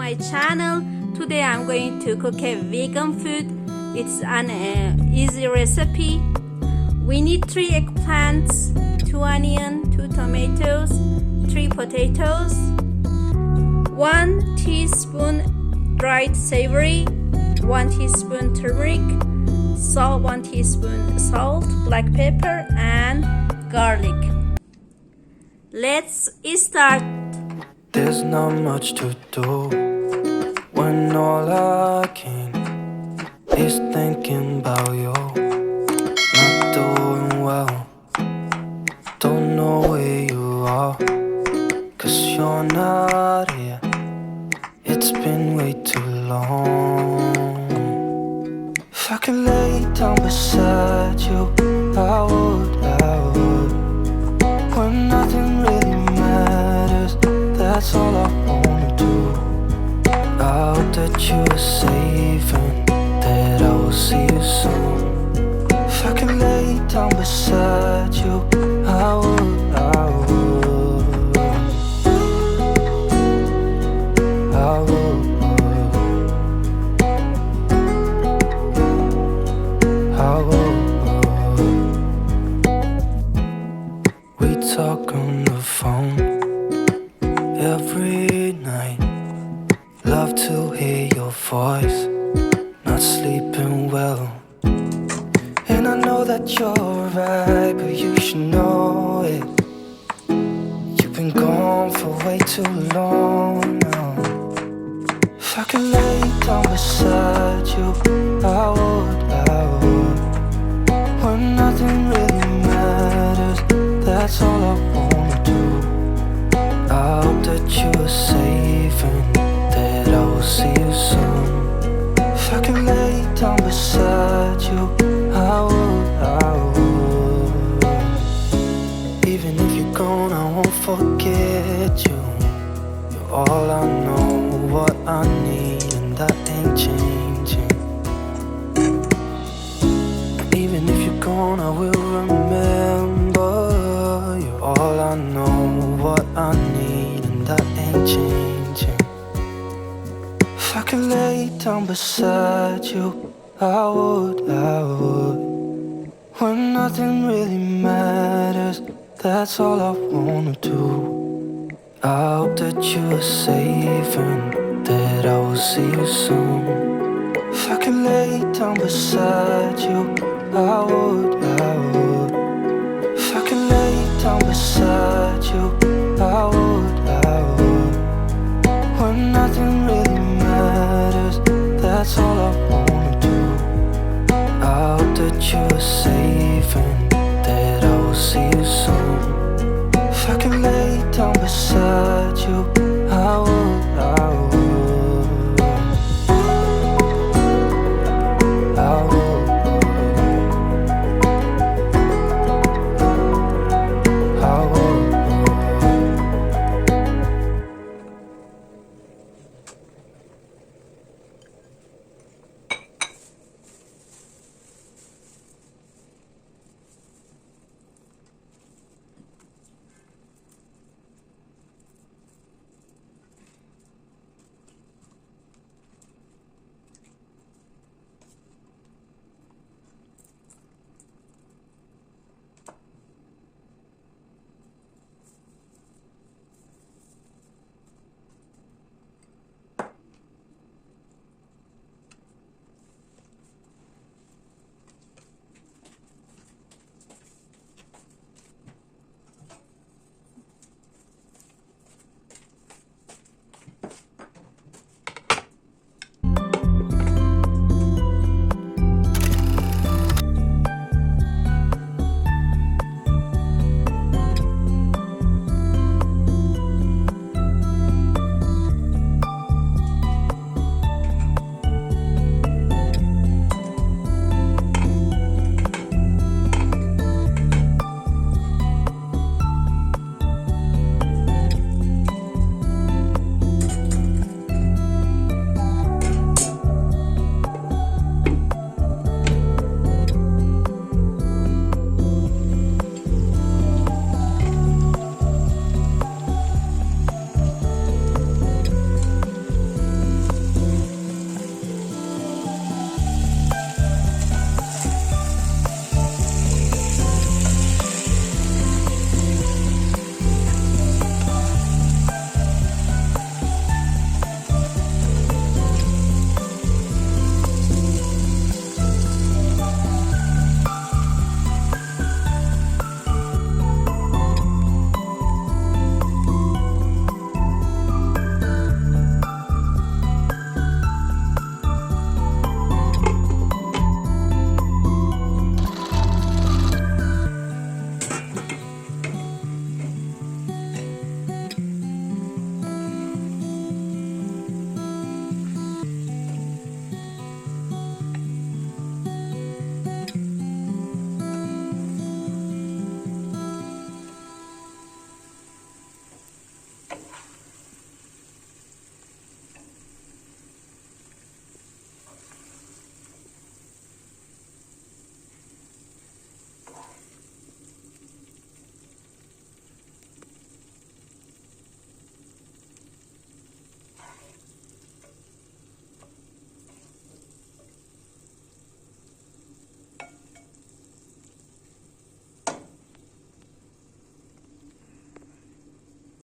my channel. Today I'm going to cook a vegan food. It's an easy recipe. We need 3 eggplants, 2 onions, 2 tomatoes, 3 potatoes, 1 teaspoon dried savory, 1 teaspoon turmeric, salt, 1 teaspoon salt, black pepper and garlic. Let's start. There's not much to do when all I can is thinking about you. Not doing well, don't know where you are, 'cause you're not here. It's been way too long. If I could lay down beside you, I would. When nothing really matters, that's all I wanna do. I hope that you are safe and that I will see you soon. If I could lay down beside you, I would. I would. We talk on the phone every night. Love to hear your voice. Not sleeping well, and I know that you're right, but you should know it. You've been gone for way too long now. If I could lay down beside you, I would. When nothing really matters, that's all I wanna do. I hope that you are safe and that I will see you soon. If I could lay down beside you, I would. Even if you're gone, I won't forget you. You're all I know, what I need, and that ain't changing. Even if you're gone, I will remember. You're all I know, what I need, and that ain't changing. If I could lay down beside you, I would. When nothing really matters, that's all I wanna do. I hope that you are safe and that I will see you soon. If I could lay down beside you, I would. If I could lay down beside you, I would. When nothing really matters, that's all I wanna do. I hope that you are safe and that I will see you soon. If I could lay down beside you,